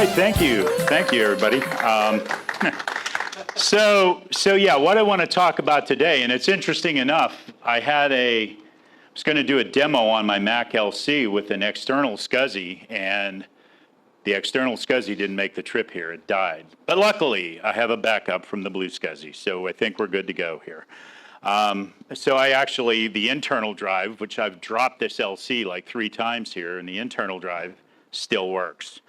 right, thank you, everybody. So yeah, what I want to talk about today, and it's interesting enough, I was going to do a demo on my Mac LC with an external scuzzy, and the external scuzzy didn't make the trip here; it died. But luckily, I have a backup from the BlueSCSI, so I think we're good to go here. So the internal drive, which I've dropped this LC like 3 times here, and the internal drive still works.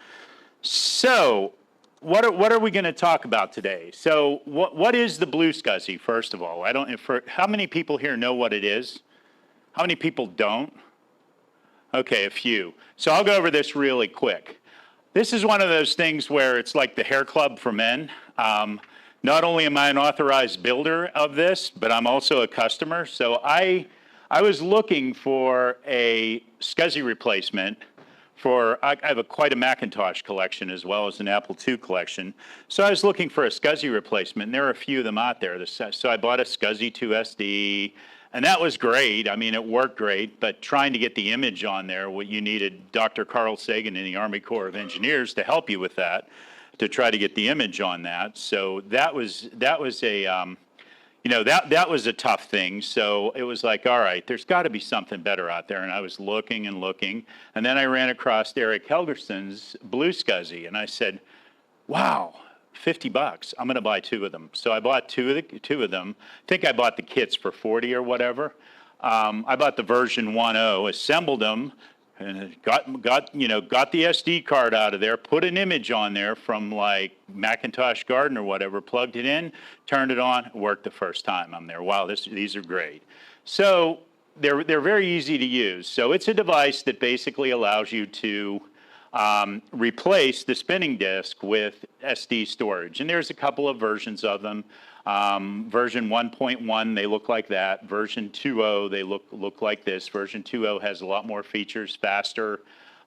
So what are we going to talk about today? So what is the BlueSCSI, first of all? How many people here know what it is? How many people don't? Okay, a few. So I'll go over this really quick. This is one of those things where it's like the hair club for men. Not only am I an authorized builder of this, but I'm also a customer. So I was looking for a SCSI replacement I have quite a Macintosh collection as well as an Apple II collection. So I was looking for a SCSI replacement, and there are a few of them out there. So I bought a SCSI 2SD, and that was great. I mean, it worked great, but trying to get the image on there, you needed Dr. Carl Sagan in the Army Corps of Engineers to help you with that, to try to get the image on that. So that was a tough thing. So it was like, all right, there's got to be something better out there. And I was looking and looking, and then I ran across Eric Helgerson's BlueSCSI, and I said, wow, $50. I'm going to buy 2 of them. So I bought two of them. I think I bought the kits for 40 or whatever. I bought the version 1.0, assembled them, and got the SD card out of there, put an image on there from like Macintosh Garden or whatever, plugged it in, turned it on, worked the first time. I'm there. Wow, these are great. So they're very easy to use. So it's a device that basically allows you to replace the spinning disk with SD storage, and there's a couple of versions of them. Version 1.1, they look like that. Version 2.0, they look like this. Version 2.0 has a lot more features, faster.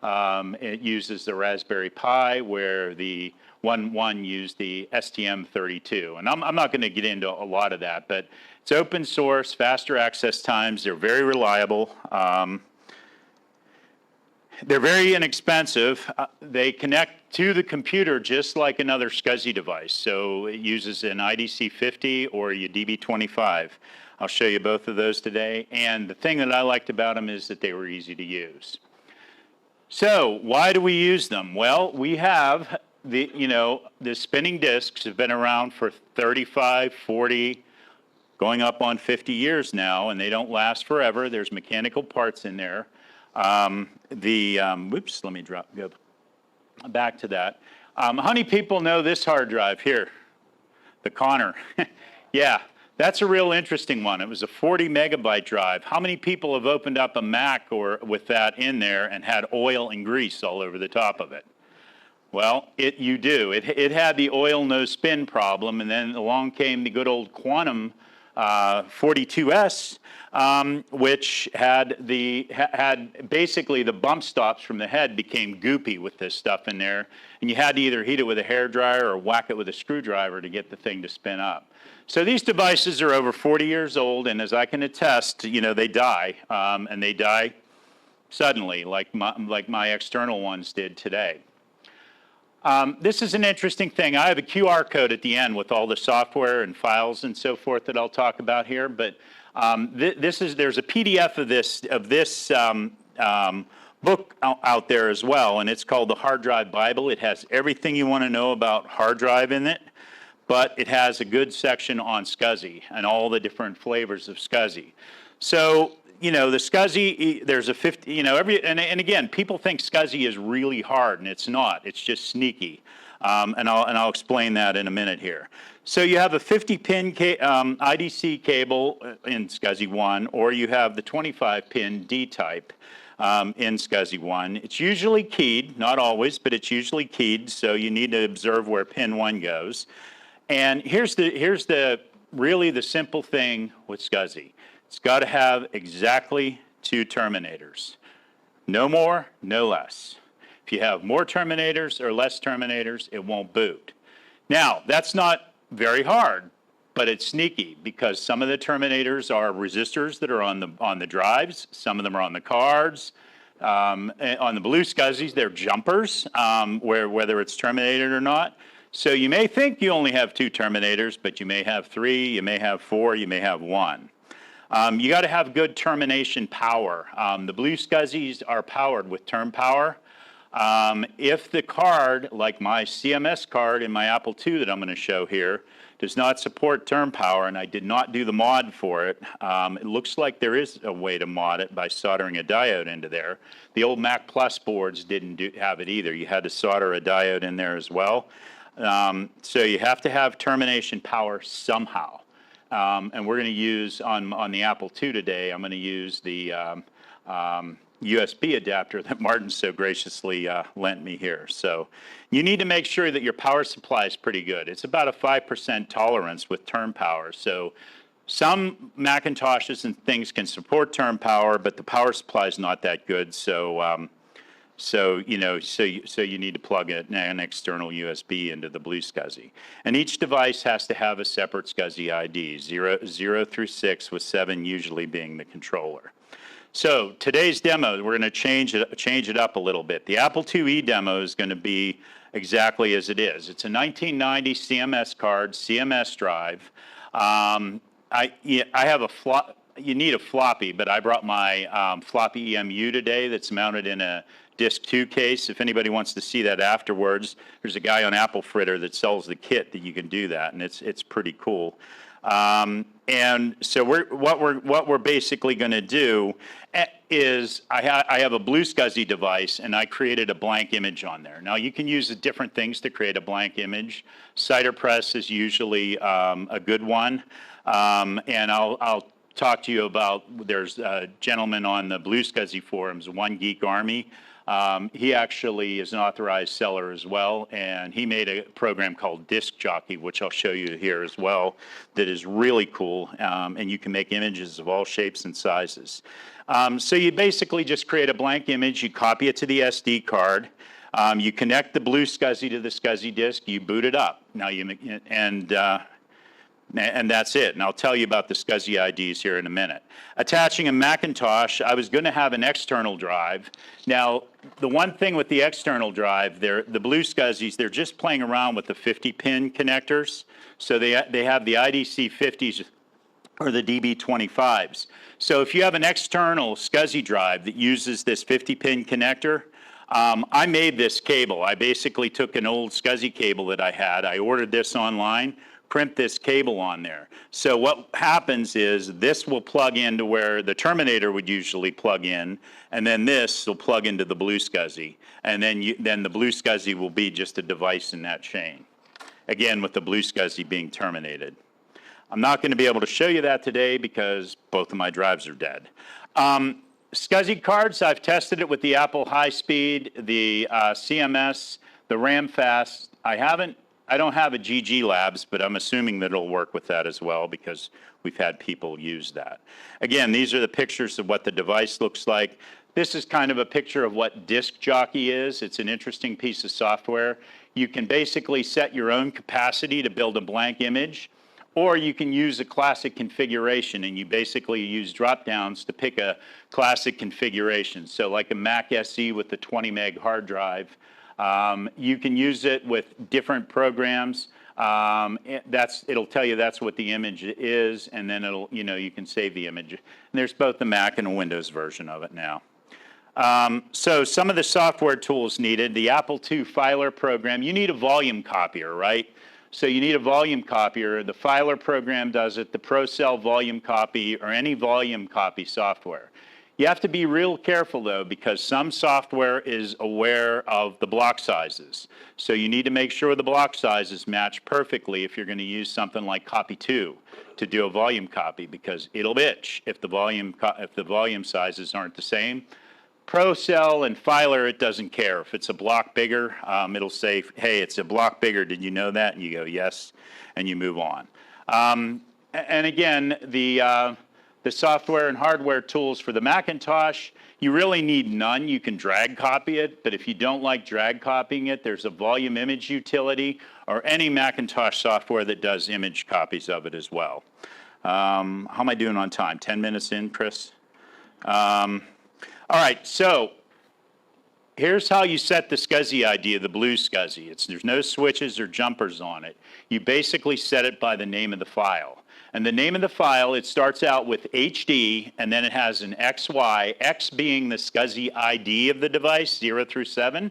It uses the Raspberry Pi, where the 1.1 used the STM32. And I'm not going to get into a lot of that, but it's open source, faster access times. They're very reliable. They're very inexpensive. They connect to the computer just like another SCSI device. So it uses an IDC50 or a DB25. I'll show you both of those today. And the thing that I liked about them is that they were easy to use. So why do we use them? Well, we have the spinning disks have been around for 35, 40, going up on 50 years now, and they don't last forever. There's mechanical parts in there. Whoops, let me go back to that. How many people know this hard drive here? The Connor. Yeah, that's a real interesting one. It was a 40 megabyte drive. How many people have opened up a Mac with that in there and had oil and grease all over the top of it? Well, you do. It had the oil no spin problem, and then along came the good old Quantum 42S, which had basically the bump stops from the head became goopy with this stuff in there, and you had to either heat it with a hairdryer or whack it with a screwdriver to get the thing to spin up. So these devices are over 40 years old, and as I can attest, they die, and they die suddenly, like my external ones did today. This is an interesting thing. I have a QR code at the end with all the software and files and so forth that I'll talk about here. But there's a PDF of this book out there as well, and it's called the Hard Drive Bible. It has everything you want to know about hard drive in it, but it has a good section on SCSI and all the different flavors of SCSI. So the SCSI, there's a 50, and again, people think SCSI is really hard, and it's not. It's just sneaky, and I'll explain that in a minute here. So you have a 50-pin IDC cable in SCSI 1, or you have the 25-pin D-type in SCSI 1. It's usually keyed, not always, but it's usually keyed, so you need to observe where pin 1 goes. And here's really the simple thing with SCSI. It's got to have exactly 2 terminators. No more, no less. If you have more terminators or less terminators, it won't boot. Now, that's not very hard, but it's sneaky because some of the terminators are resistors that are on the drives, some of them are on the cards, on the BlueSCSIs, they're jumpers, whether it's terminated or not. So you may think you only have 2 terminators, but you may have 3, you may have 4, you may have 1. You got to have good termination power. The BlueSCSIs are powered with term power. If the card, like my CMS card in my Apple II that I'm going to show here, does not support term power, and I did not do the mod for it, it looks like there is a way to mod it by soldering a diode into there. The old Mac Plus boards didn't have it either. You had to solder a diode in there as well. So you have to have termination power somehow. And we're going to use, on the Apple II today, I'm going to use the USB adapter that Martin so graciously lent me here. So you need to make sure that your power supply is pretty good. It's about a 5% tolerance with term power. So some Macintoshes and things can support term power, but the power supply is not that good. So you need to plug an external USB into the BlueSCSI. And each device has to have a separate SCSI ID, 0 through 6, with 7 usually being the controller. So today's demo, we're going to change it up a little bit. The Apple IIe demo is going to be exactly as it is. It's a 1990 CMS card, CMS drive. You need a floppy, but I brought my floppy EMU today that's mounted in a Disk 2 case. If anybody wants to see that afterwards, there's a guy on Apple Fritter that sells the kit that you can do that, and it's pretty cool. And so what we're basically going to do is I have a BlueSCSI device, and I created a blank image on there. Now you can use different things to create a blank image. Cider press is usually a good one, and I'll talk to you about. There's a gentleman on the BlueSCSI forums, One Geek Army. He actually is an authorized seller as well, and he made a program called Disk Jockey, which I'll show you here as well, that is really cool, and you can make images of all shapes and sizes. So you basically just create a blank image, you copy it to the SD card, you connect the BlueSCSI to the SCSI disk, you boot it up. Now and that's it. And I'll tell you about the SCSI IDs here in a minute. Attaching a Macintosh, I was going to have an external drive. Now, the one thing with the external drive, the BlueSCSIs, they're just playing around with the 50-pin connectors. So they have the IDC 50s or the DB25s. So if you have an external SCSI drive that uses this 50-pin connector, I made this cable. I basically took an old SCSI cable that I had. I ordered this online, print this cable on there. So what happens is this will plug into where the terminator would usually plug in, and then this will plug into the BlueSCSI, and then the BlueSCSI will be just a device in that chain. Again, with the BlueSCSI being terminated. I'm not going to be able to show you that today because both of my drives are dead. SCSI cards, I've tested it with the Apple High Speed, the CMS, the RAM Fast. I don't have a GG Labs, but I'm assuming that it'll work with that as well because we've had people use that. Again, these are the pictures of what the device looks like. This is kind of a picture of what Disk Jockey is. It's an interesting piece of software. You can basically set your own capacity to build a blank image, or you can use a classic configuration, and you basically use drop-downs to pick a classic configuration. So like a Mac SE with the 20 meg hard drive, you can use it with different programs. It'll tell you that's what the image is, and then you can save the image. And there's both the Mac and a Windows version of it now. So some of the software tools needed, the Apple II Filer program, you need a volume copier, right? So you need a volume copier. The Filer program does it, the ProCell volume copy, or any volume copy software. You have to be real careful, though, because some software is aware of the block sizes. So you need to make sure the block sizes match perfectly if you're going to use something like Copy 2 to do a volume copy, because it'll bitch if the volume sizes aren't the same. ProCell and Filer, it doesn't care. If it's a block bigger, it'll say, hey, it's a block bigger. Did you know that? And you go, yes, and you move on. And again, the software and hardware tools for the Macintosh, you really need none. You can drag copy it, but if you don't like drag copying it, there's a volume image utility or any Macintosh software that does image copies of it as well. How am I doing on time? 10 minutes in, Chris? All right, so here's how you set the SCSI ID of the BlueSCSI. There's no switches or jumpers on it. You basically set it by the name of the file. And the name of the file, it starts out with HD, and then it has an XY, X being the SCSI ID of the device, 0 through 7.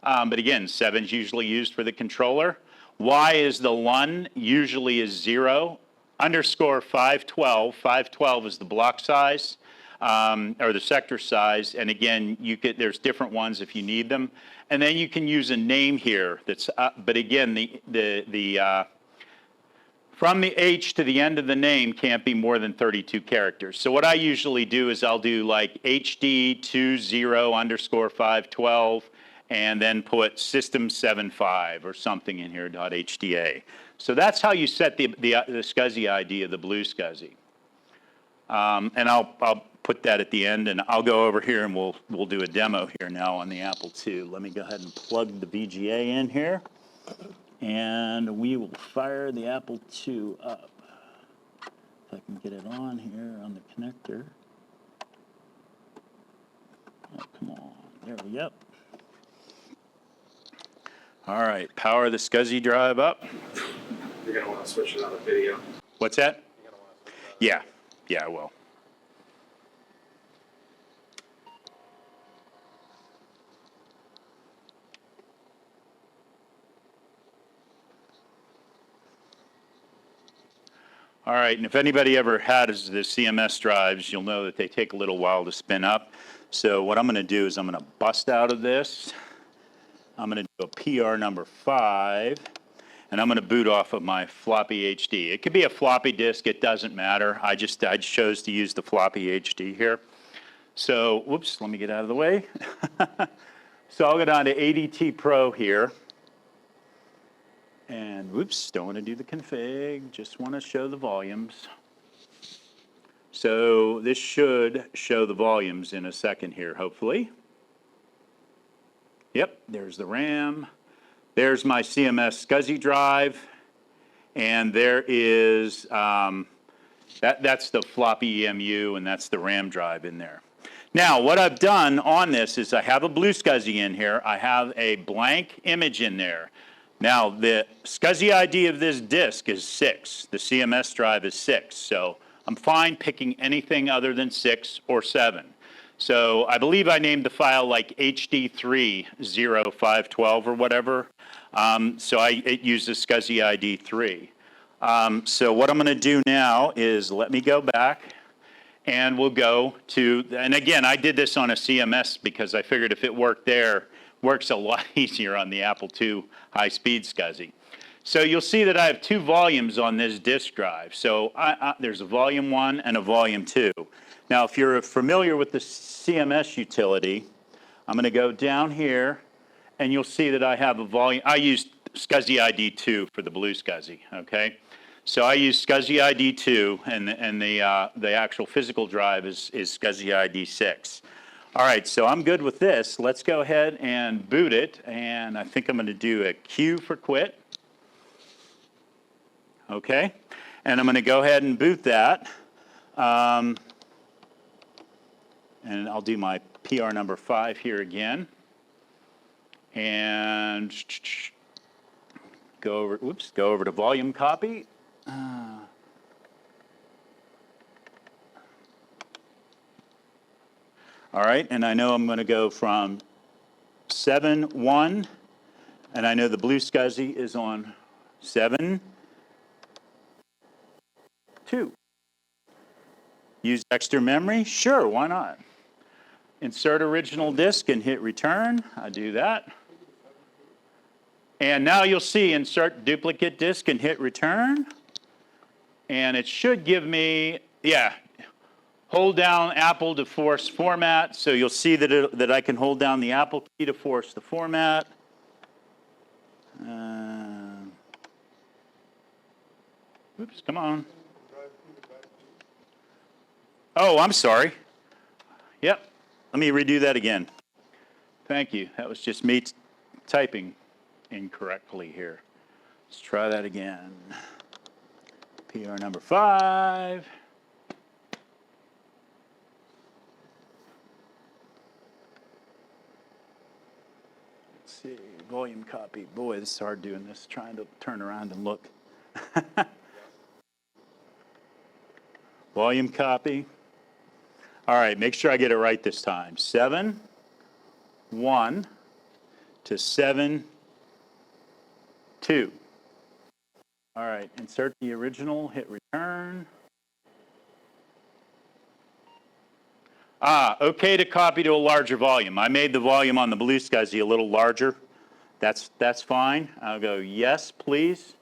But again, 7 is usually used for the controller. Y is the LUN, usually is 0. Underscore 512, 512 is the block size, or the sector size. And again, there's different ones if you need them. And then you can use a name here that's, but again, from the H to the end of the name can't be more than 32 characters. So what I usually do is I'll do like HD20 underscore 512 and then put system75 or something in here, .hda. So that's how you set the SCSI ID of the BlueSCSI. And I'll put that at the end, and I'll go over here and we'll do a demo here now on the Apple II. Let me go ahead and plug the VGA in here. And we will fire the Apple II up. If I can get it on here on the connector. Oh, come on. There we go. All right, power the SCSI drive up. You're going to want to switch it on the video. What's that? Yeah, I will. All right, and if anybody ever has the CMS drives, you'll know that they take a little while to spin up. So what I'm going to do is I'm going to bust out of this. I'm going to do a PR number 5, and I'm going to boot off of my floppy HD. It could be a floppy disk, it doesn't matter. I chose to use the floppy HD here. So, whoops, let me get out of the way. So I'll go down to ADT Pro here. And whoops, don't want to do the config, just want to show the volumes. So this should show the volumes in a second here, hopefully. Yep, there's the RAM. There's my CMS SCSI drive. And there is, that's the floppy EMU, and that's the RAM drive in there. Now, what I've done on this is I have a BlueSCSI in here. I have a blank image in there. Now, the SCSI ID of this disk is 6. The CMS drive is 6. So I'm fine picking anything other than 6 or 7. So I believe I named the file like HD30512 or whatever. So it uses SCSI ID 3. So what I'm going to do now is let me go back. And we'll go to, and again, I did this on a CMS because I figured if it worked there, works a lot easier on the Apple II high-speed SCSI. So you'll see that I have 2 volumes on this disk drive. So there's a volume 1 and a volume 2. Now, if you're familiar with the CMS utility, I'm going to go down here, and you'll see that I have a volume. I used SCSI ID 2 for the BlueSCSI, okay? So I use SCSI ID 2, and the actual physical drive is SCSI ID 6. All right, so I'm good with this. Let's go ahead and boot it, and I think I'm going to do a Q for quit. Okay, and I'm going to go ahead and boot that. And I'll do my PR number 5 here again. And go over to volume copy. All right, and I know I'm going to go from 7.1, and I know the BlueSCSI is on 7.2. Use extra memory? Sure, why not? Insert original disk and hit return. I do that. And now you'll see insert duplicate disk and hit return. And it should give me, yeah, hold down Apple to force format. So you'll see that I can hold down the Apple key to force the format. Oops, come on. Oh, I'm sorry. Yep, let me redo that again. Thank you. That was just me typing incorrectly here. Let's try that again. PR number 5. volume copy. Boy, this is hard doing this, trying to turn around and look. Volume copy. All right, make sure I get it right this time. 7.1 to 7.2. All right, insert the original, hit return. Okay to copy to a larger volume. I made the volume on the BlueSCSI a little larger. That's fine. I'll go yes, please.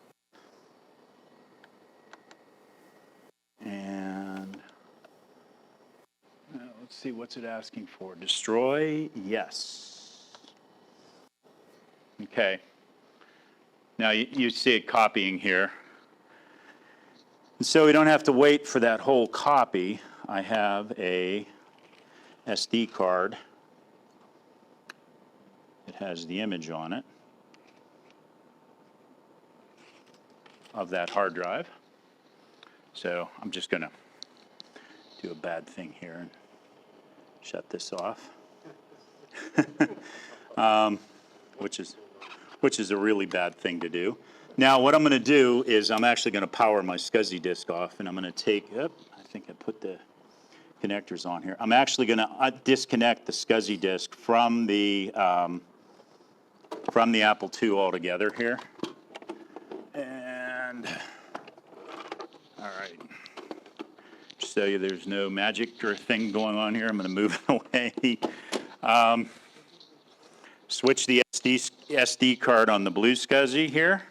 And let's see, what's it asking for? Destroy, yes. Okay. Now you see it copying here. And so we don't have to wait for that whole copy. I have a SD card. It has the image on it of that hard drive. So I'm just going to do a bad thing here and shut this off, which is a really bad thing to do. Now what I'm going to do is I'm actually going to power my SCSI disk off, and I'm going to take, I think I put the connectors on here. I'm actually going to disconnect the SCSI disk from the Apple II altogether here. And all right, just so you there's no magic or thing going on here, I'm going to move it away. Switch the SD card on the BlueSCSI here.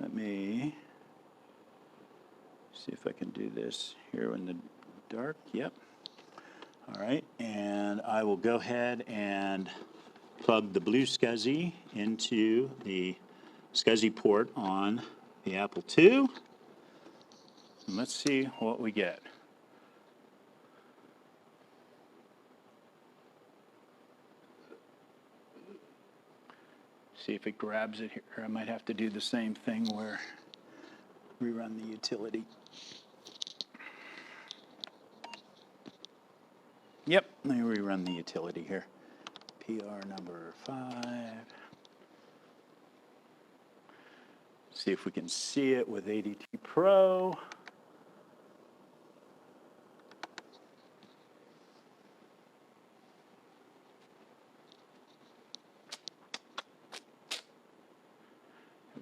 Let me see if I can do this here in the dark. Yep. All right, and I will go ahead and plug the BlueSCSI into the SCSI port on the Apple II. And let's see what we get. See if it grabs it here. I might have to do the same thing where rerun the utility. Yep, let me rerun the utility here. PR number 5. See if we can see it with ADT Pro.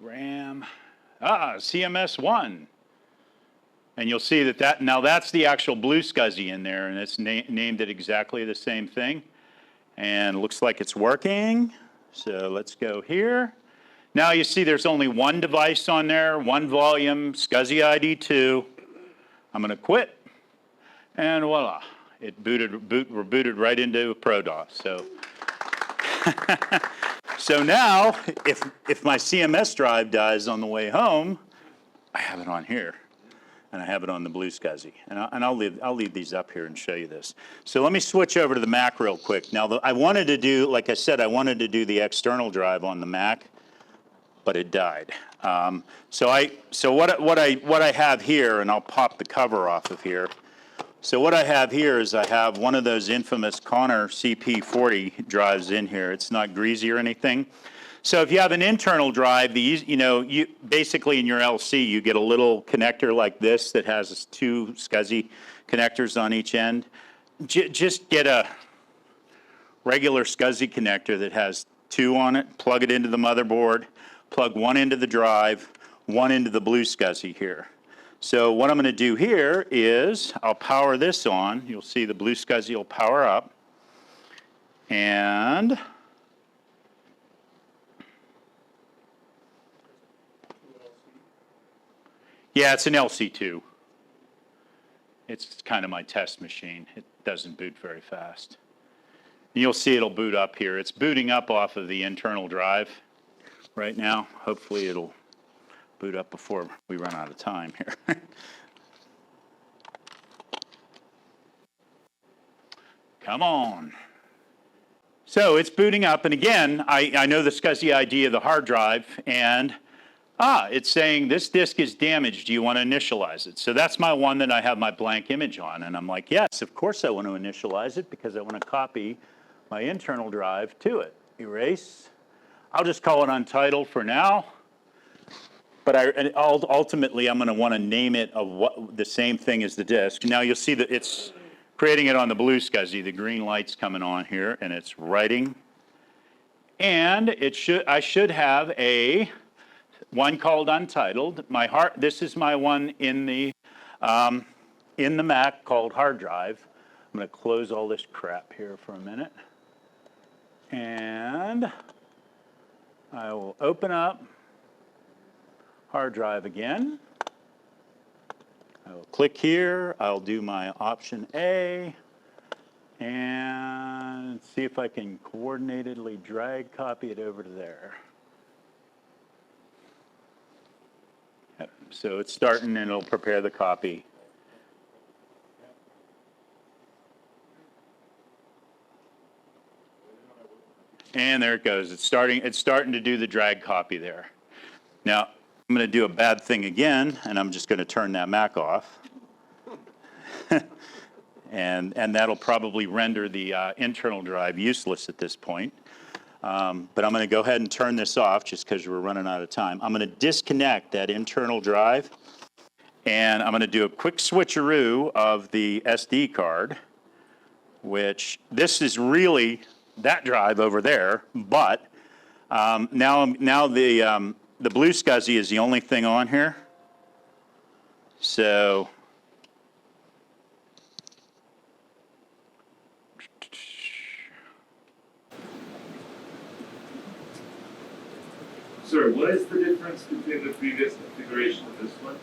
RAM. CMS1. And you'll see that now that's the actual BlueSCSI in there, and it's named it exactly the same thing. And it looks like it's working. So let's go here. Now you see there's only one device on there, one volume, SCSI ID 2. I'm going to quit. And voila, it we're booted right into ProDOS. So, so now if my CMS drive dies on the way home, I have it on here. And I have it on the BlueSCSI. And I'll leave these up here and show you this. So let me switch over to the Mac real quick. Now, I wanted to do, like I said, I wanted to do the external drive on the Mac, but it died. So what I have here, and I'll pop the cover off of here. So what I have here is I have one of those infamous Connor CP40 drives in here. It's not greasy or anything. So if you have an internal drive, you basically in your LC, you get a little connector like this that has 2 SCSI connectors on each end. Just get a regular SCSI connector that has 2 on it, plug it into the motherboard, plug one into the drive, one into the BlueSCSI here. So what I'm going to do here is I'll power this on. You'll see the BlueSCSI will power up. And yeah, it's an LC2. It's kind of my test machine. It doesn't boot very fast. You'll see it'll boot up here. It's booting up off of the internal drive right now. Hopefully it'll boot up before we run out of time here. Come on. So it's booting up, and again, I know the SCSI ID of the hard drive, and it's saying this disk is damaged. Do you want to initialize it? So that's my one that I have my blank image on. And I'm like, yes, of course I want to initialize it because I want to copy my internal drive to it. Erase. I'll just call it untitled for now. But ultimately, I'm going to want to name it of what the same thing as the disk. Now you'll see that it's creating it on the BlueSCSI. The green light's coming on here, and it's writing. And I should have one called untitled. This is my one in the Mac called hard drive. I'm going to close all this crap here for a minute, and I will open up hard drive again. I will click here. I'll do my option A and see if I can coordinatedly drag copy it over to there. Yep. So it's starting and it'll prepare the copy. And there it goes. It's starting to do the drag copy there. Now, I'm going to do a bad thing again, and I'm just going to turn that Mac off. and that'll probably render the internal drive useless at this point. But I'm going to go ahead and turn this off just because we're running out of time. I'm going to disconnect that internal drive, and I'm going to do a quick switcheroo of the SD card, which this is really that drive over there, but now the BlueSCSI is the only thing on here. So Sir, what is the difference between the previous configuration and this one?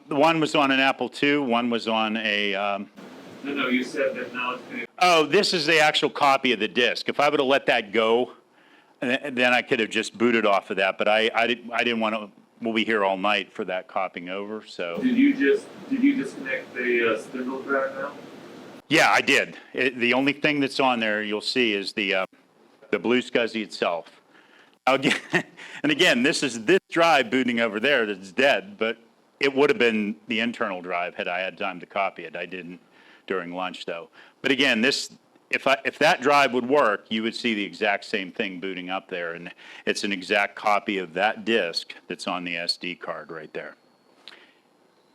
one was on an Apple II, one was on a No, you said that now it's going to... Oh, this is the actual copy of the disk. If I would have let that go, then I could have just booted off of that, but I didn't want to. We'll be here all night for that copying over. So Did you disconnect the spindle drive now? yeah, I did. The only thing that's on there you'll see is the BlueSCSI itself. Again, and again, this is this drive booting over there that's dead, but it would have been the internal drive had I had time to copy it. I didn't during lunch though. But again, this. If that drive would work, you would see the exact same thing booting up there, and it's an exact copy of that disk that's on the SD card right there.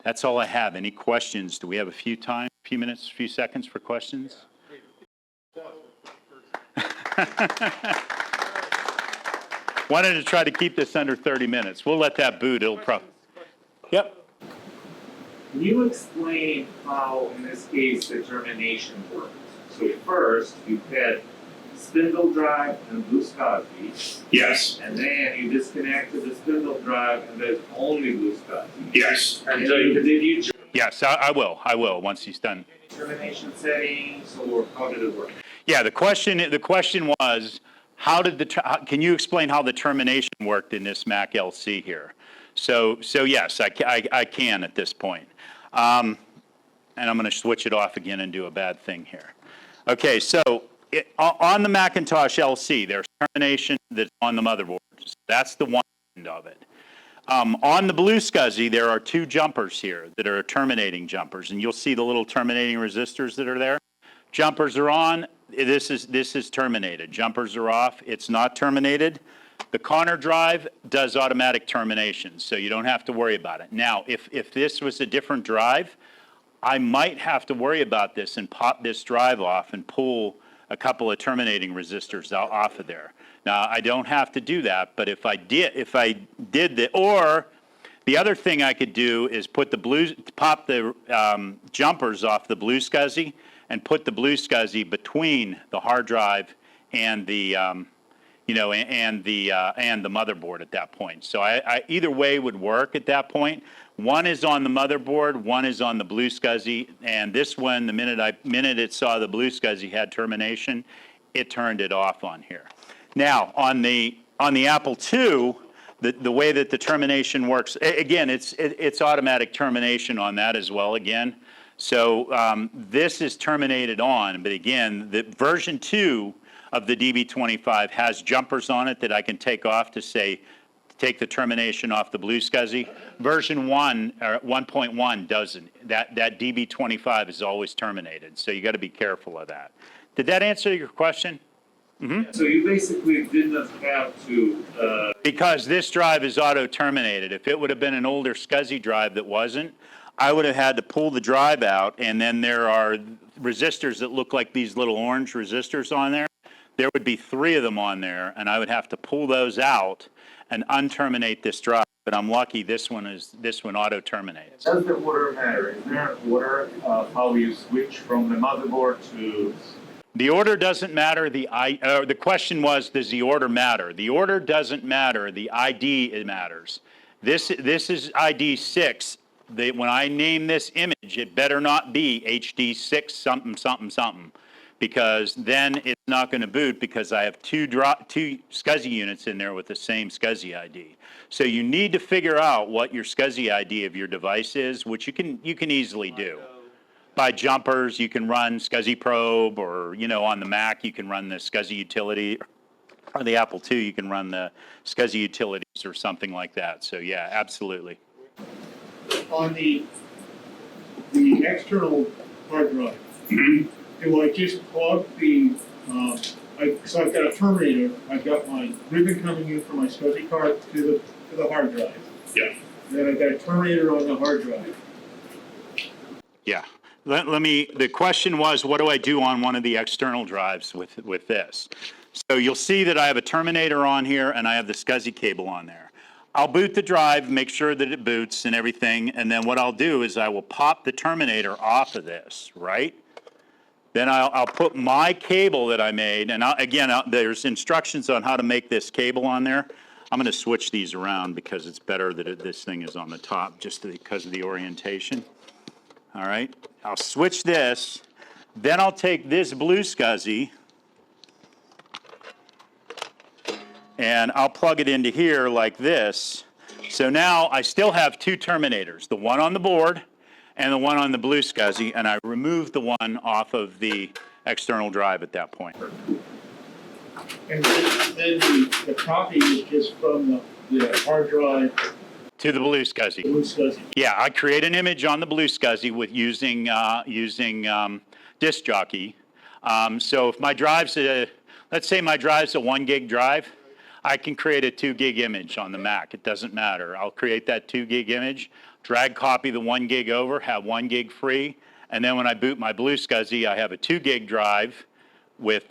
That's all I have. Any questions? Do we have a few minutes, a few seconds for questions? Wanted to try to keep this under 30 minutes. We'll let that boot. It'll probably. Yep. Can you explain how, in this case, the termination works? So first, you had spindle drive and BlueSCSI. Yes. And then you disconnected the spindle drive and there's only BlueSCSI. Yes. And so did you Yes, I will. I will once he's done. termination settings, or how did it work? Yeah, the question was, can you explain how the termination worked in this Mac LC here? So yes, I can at this point. And I'm going to switch it off again and do a bad thing here. Okay, so on the Macintosh LC, there's termination that's on the motherboard. So that's the one end of it. On the BlueSCSI, there are two jumpers here that are terminating jumpers, and you'll see the little terminating resistors that are there. Jumpers are on. This is terminated. Jumpers are off. It's not terminated. The Connor drive does automatic termination, so you don't have to worry about it. Now, if this was a different drive, I might have to worry about this and pop this drive off and pull a couple of terminating resistors off of there. Now, I don't have to do that, but if I did or the other thing I could do is pop the jumpers off the BlueSCSI and put the BlueSCSI between the hard drive and the and the motherboard at that point. So I either way would work at that point. One is on the motherboard, one is on the BlueSCSI, and this one, the minute it saw the BlueSCSI had termination, it turned it off on here. Now on the Apple II, the way that the termination works, again, it's automatic termination on that as well. Again, so this is terminated on, but again, the version 2 of the DB25 has jumpers on it that I can take off to say, take the termination off the BlueSCSI. Version 1 or 1.1 doesn't. That DB25 is always terminated, so you got to be careful of that. Did that answer your question? So you basically didn't have to, Because this drive is auto-terminated. If it would have been an older SCSI drive that wasn't, I would have had to pull the drive out, and then there are resistors that look like these little orange resistors on there. There would be 3 of them on there, and I would have to pull those out and unterminate this drive. But I'm lucky this one auto-terminates. does the order matter? Is there an order of how you switch from the motherboard to? The order doesn't matter. The question was, does the order matter? The order doesn't matter. The ID it matters. This is ID 6. When I name this image, it better not be HD 6 something something something, because then it's not going to boot because I have two SCSI units in there with the same SCSI ID. So you need to figure out what your SCSI ID of your device is, which you can easily do. By jumpers, you can run SCSI probe, or on the Mac you can run the SCSI utility, or the Apple II you can run the SCSI utilities or something like that. So yeah, absolutely. On the external hard drive, do I just plug the, so I've got a terminator, I've got my ribbon coming in from my SCSI card to the hard drive. Yeah. Then I've got a terminator on the hard drive. Yeah. The question was, what do I do on one of the external drives with this? So you'll see that I have a terminator on here and I have the SCSI cable on there. I'll boot the drive, make sure that it boots and everything, and then what I'll do is I will pop the terminator off of this, right? Then I'll put my cable that I made, and there's instructions on how to make this cable on there. I'm going to switch these around because it's better that this thing is on the top just because of the orientation. All right, I'll switch this, then I'll take this BlueSCSI and I'll plug it into here like this. So now I still have 2 terminators, the one on the board and the one on the BlueSCSI, and I removed the one off of the external drive at that point. And then the copy is just from the hard drive To the BlueSCSI. BlueSCSI. Yeah, I create an image on the BlueSCSI with using disk jockey. So if my drive's let's say my drive's a 1 gig drive, I can create a 2 gig image on the Mac. It doesn't matter. I'll create that 2 gig image, drag copy the 1 gig over, have 1 gig free, and then when I boot my BlueSCSI, I have a 2 gig drive with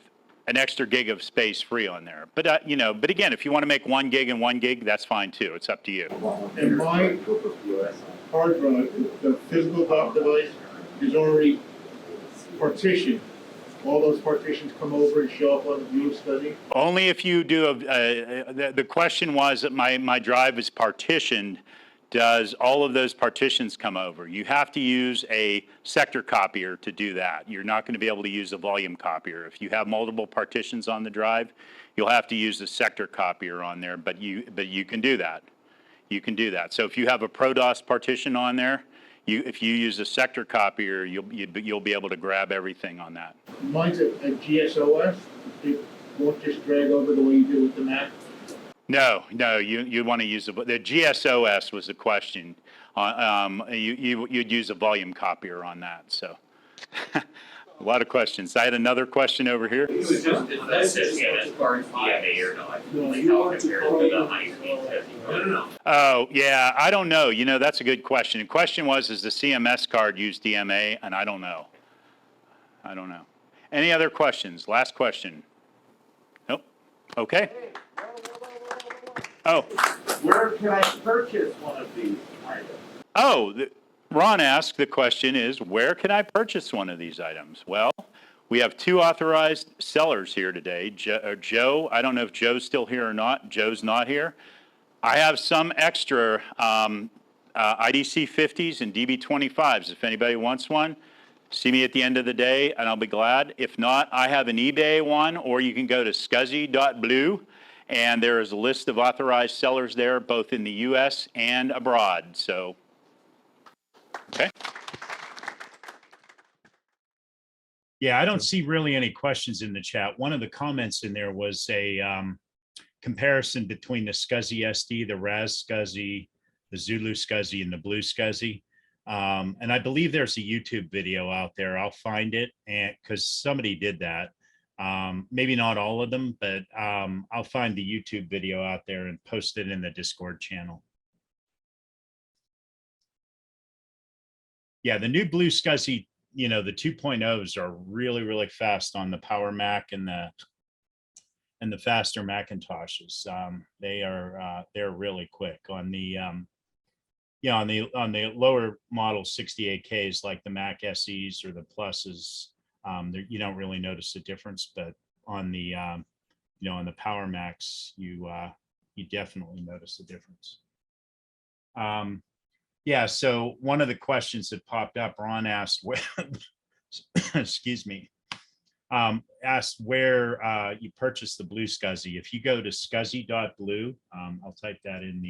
an extra gig of space free on there. But but again, if you want to make 1 gig and 1 gig, that's fine too. It's up to you. And my hard drive, the physical dock device, is already partitioned. All those partitions come over and show up on the BlueSCSI. Only if you do the question was that my drive is partitioned. Does all of those partitions come over? You have to use a sector copier to do that. You're not going to be able to use a volume copier. If you have multiple partitions on the drive, you'll have to use the sector copier on there, but you can do that. You can do that. So if you have a ProDOS partition on there, if you use a sector copier, you'll be able to grab everything on that. Mine's a GSOS. It won't just drag over the way you do with the Mac. No, you want to use the GSOS was the question. You'd use a volume copier on that. So a lot of questions. I had another question over here. It was just, is that CMS card DMA or not? Like how compared to the high speed SCSI? No. Oh, yeah, I don't know. That's a good question. The question was, does the CMS card use DMA? And I don't know. Any other questions? Last question. Nope. Okay. Oh. Where can I purchase one of these items? Oh, Ron asked, the question is, where can I purchase one of these items? Well, we have 2 authorized sellers here today. Joe, I don't know if Joe's still here or not. Joe's not here. I have some extra IDC 50s and DB 25s. If anybody wants one, see me at the end of the day and I'll be glad. If not, I have an eBay one, or you can go to scuzzy.blue. And there is a list of authorized sellers there, both in the U.S. and abroad. So, okay. Yeah, I don't see really any questions in the chat. One of the comments in there was a comparison between the SCSI SD, the RAS SCSI, the Zulu SCSI, and the BlueSCSI. And I believe there's a YouTube video out there. I'll find it, and because somebody did that. Maybe not all of them, but I'll find the YouTube video out there and post it in the Discord channel. Yeah, the new BlueSCSI, you know, the 2.0s are really, really fast on the Power Mac and the faster Macintoshes. They're really quick on the yeah, on the lower model 68Ks like the Mac SEs or the Pluses, you don't really notice the difference, but on the you know, on the Power Macs, you definitely notice the difference. Yeah, so one of the questions that popped up, Ron asked where, excuse me, asked where you purchased the BlueSCSI. If you go to scuzzy.blue, I'll type that in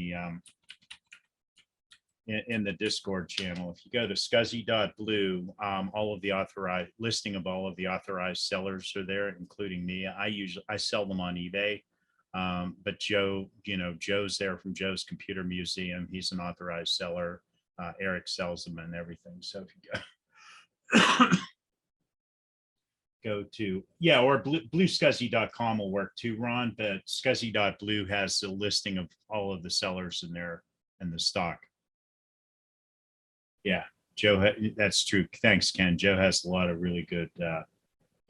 the Discord channel. If you go to scuzzy.blue, all of the authorized listing of all of the authorized sellers are there, including me. I sell them on eBay. But Joe, you know, Joe's there from Joe's Computer Museum. He's an authorized seller. Eric sells them and everything. So if you go to, yeah, or bluescuzzy.com will work too, Ron, but scuzzy.blue has the listing of all of the sellers in there and the stock. Yeah, Joe, that's true. Thanks, Ken. Joe has a lot of really good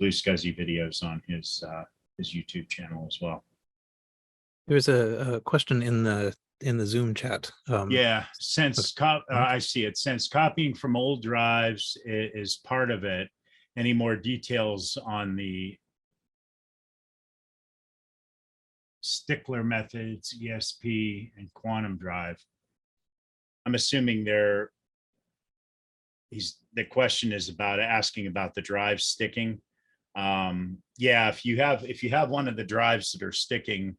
BlueSCSI videos on his YouTube channel as well. There's a question in the Zoom chat. Yeah, I see it. Since copying from old drives is part of it, any more details on the Stickler methods, ESP, and quantum drive? I'm assuming the question is about asking about the drive sticking. Yeah, if you have one of the drives that are sticking,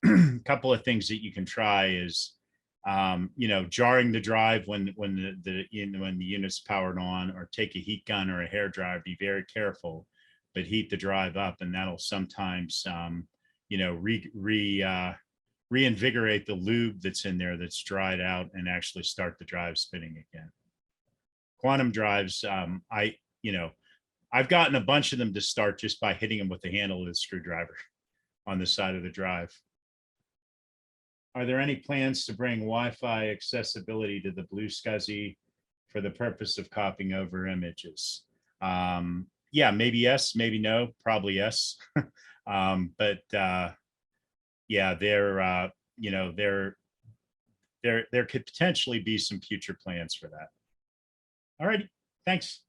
a couple of things that you can try is, you know, jarring the drive when the unit's powered on, or take a heat gun or a hair dryer. Be very careful, but heat the drive up, and that'll sometimes, you know, reinvigorate the lube that's in there that's dried out and actually start the drive spinning again. Quantum drives, you know, I've gotten a bunch of them to start just by hitting them with the handle of the screwdriver on the side of the drive. Are there any plans to bring Wi-Fi accessibility to the BlueSCSI for the purpose of copying over images? Yeah, maybe yes, maybe no, probably yes. But yeah, you know, there could potentially be some future plans for that. All righty, thanks.